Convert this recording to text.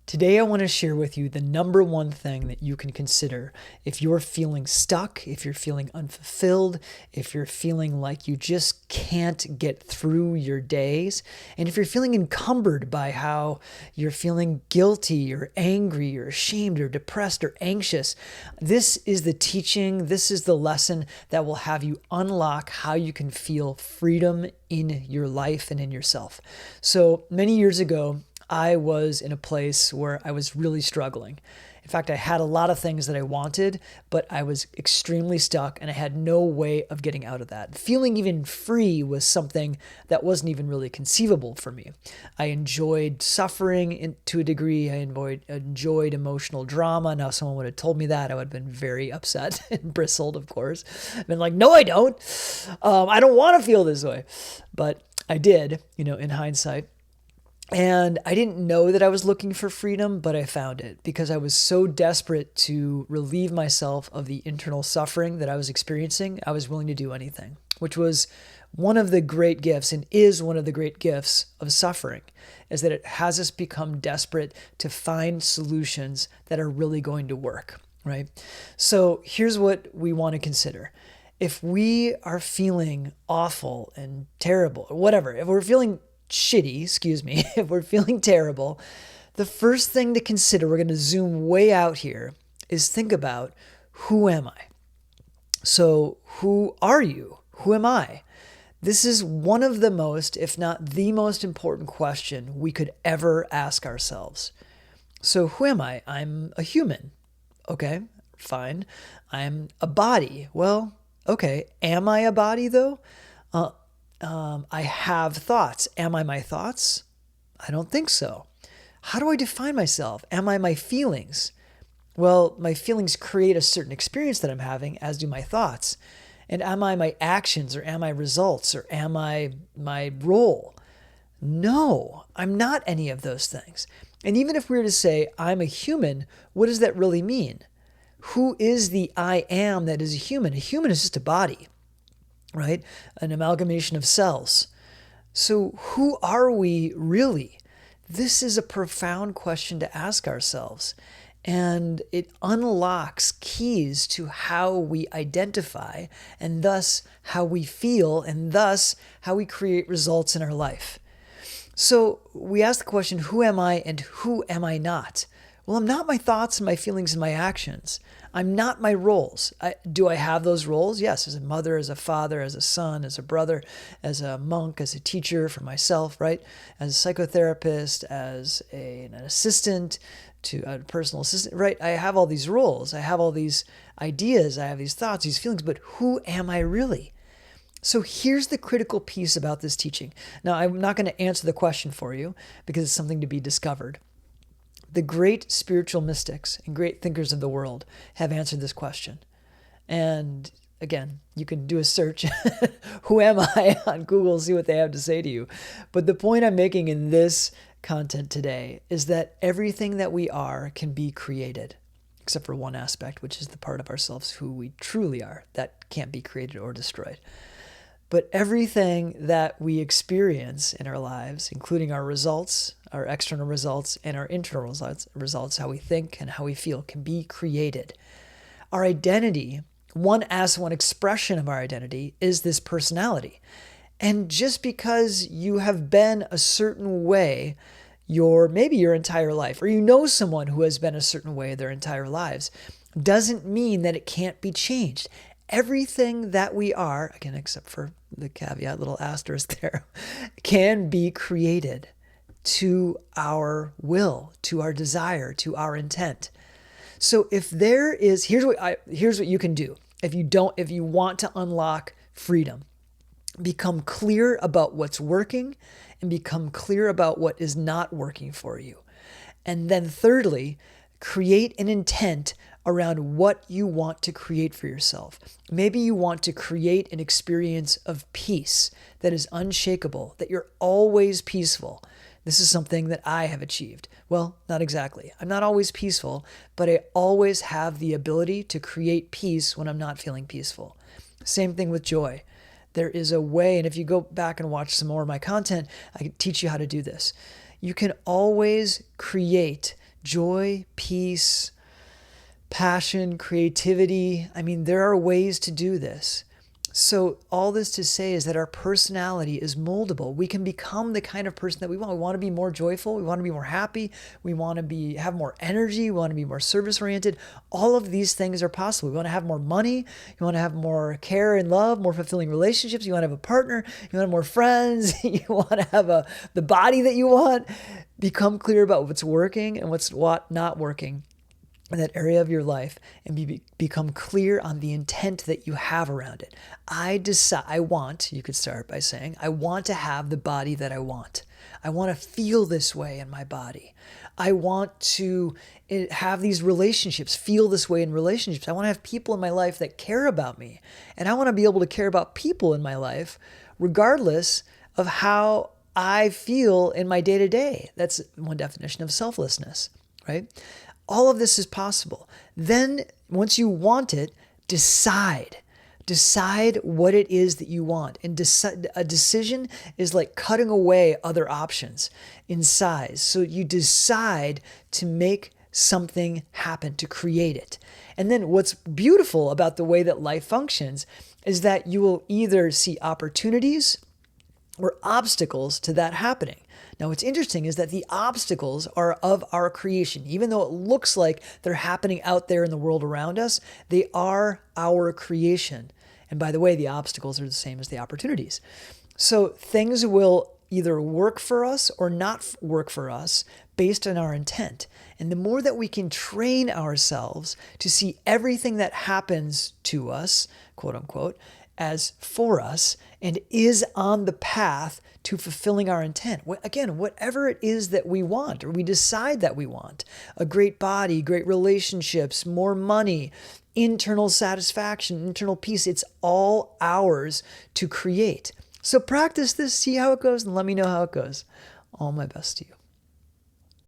Today, I want to share with you the number one thing that you can consider if you're feeling stuck, if you're feeling unfulfilled, if you're feeling like you just can't get through your days, and if you're feeling encumbered by how you're feeling guilty or angry or ashamed or depressed or anxious. This is the teaching, this is the lesson that will have you unlock how you can feel freedom in your life and in yourself. So many years ago, I was in a place where I was really struggling. In fact, I had a lot of things that I wanted, but I was extremely stuck and I had no way of getting out of that. Feeling even free was something that wasn't even really conceivable for me. I enjoyed suffering to a degree. I enjoyed emotional drama. Now, someone would have told me that, I would have been very upset and bristled, of course. I've been like, no, I don't. I don't want to feel this way. But I did, in hindsight. And I didn't know that I was looking for freedom, but I found it because I was so desperate to relieve myself of the internal suffering that I was experiencing. I was willing to do anything, which was one of the great gifts and is one of the great gifts of suffering, is that it has us become desperate to find solutions that are really going to work, right? So here's what we want to consider. If we are feeling awful and terrible or whatever, if we're feeling if we're feeling terrible, the first thing to consider, we're going to zoom way out here, is think about, who am I? So who are you? Who am I? This is one of the most, if not the most important question we could ever ask ourselves. So who am I? I'm a human. Okay, fine. I'm a body. Well, okay. Am I a body though? I have thoughts. Am I my thoughts? I don't think so. How do I define myself? Am I my feelings? Well, my feelings create a certain experience that I'm having, as do my thoughts. And am I my actions, or am I results, or am I my role? No, I'm not any of those things. And even if we were to say I'm a human, what does that really mean? Who is the I am that is a human? A human is just a body, right? An amalgamation of cells. So who are we really? This is a profound question to ask ourselves. And it unlocks keys to how we identify, and thus how we feel, and thus how we create results in our life. So we ask the question, who am I and who am I not? Well, I'm not my thoughts and my feelings and my actions. I'm not my roles. Do I have those roles? Yes, as a mother, as a father, as a son, as a brother, as a monk, as a teacher for myself, right? As a psychotherapist, as an assistant to a personal assistant, right? I have all these roles. I have all these ideas. I have these thoughts, these feelings, but who am I really? So here's the critical piece about this teaching. Now, I'm not going to answer the question for you because it's something to be discovered. The great spiritual mystics and great thinkers of the world have answered this question. And again, you can do a search, who am I, on Google, see what they have to say to you. But the point I'm making in this content today is that everything that we are can be created, except for one aspect, which is the part of ourselves who we truly are. That can't be created or destroyed. But everything that we experience in our lives, including our results, our external results, and our internal results, how we think and how we feel, can be created. Our identity, one expression of our identity, is this personality. And just because you have been a certain way maybe your entire life, or you know someone who has been a certain way their entire lives, doesn't mean that it can't be changed. Everything that we are, again, except for the caveat, little asterisk there, can be created to our will, to our desire, to our intent. So if there is, here's what you can do. If you want to unlock freedom, become clear about what's working and become clear about what is not working for you. And then thirdly, create an intent around what you want to create for yourself. Maybe you want to create an experience of peace that is unshakable, that you're always peaceful. This is something that I have achieved. Well, not exactly. I'm not always peaceful, but I always have the ability to create peace when I'm not feeling peaceful. Same thing with joy. There is a way, and if you go back and watch some more of my content, I can teach you how to do this. You can always create joy, peace, passion, creativity. I mean, there are ways to do this. So all this to say is that our personality is moldable. We can become the kind of person that we want. We want to be more joyful. We want to be more happy. We want to have more energy. We want to be more service oriented. All of these things are possible. We want to have more money. You want to have more care and love, more fulfilling relationships. You want to have a partner. You want to have more friends. You want to have the body that you want. Become clear about what's working and what's not working in that area of your life, and become clear on the intent that you have around it. You could start by saying, I want to have the body that I want. I want to feel this way in my body. I want to have these relationships, feel this way in relationships. I want to have people in my life that care about me. And I want to be able to care about people in my life, regardless of how I feel in my day-to-day. That's one definition of selflessness, right? All of this is possible. Then, once you want it, decide. Decide what it is that you want. And a decision is like cutting away other options in size. So you decide to make something happen, to create it. And then what's beautiful about the way that life functions is that you will either see opportunities or obstacles to that happening. Now, what's interesting is that the obstacles are of our creation. Even though it looks like they're happening out there in the world around us, they are our creation. And by the way, the obstacles are the same as the opportunities. So things will either work for us or not work for us based on our intent. And the more that we can train ourselves to see everything that happens to us, quote unquote, as for us and is on the path to fulfilling our intent. Again, whatever it is that we want or we decide that we want, a great body, great relationships, more money, internal satisfaction, internal peace, it's all ours to create. So practice this, see how it goes, and let me know how it goes. All my best to you.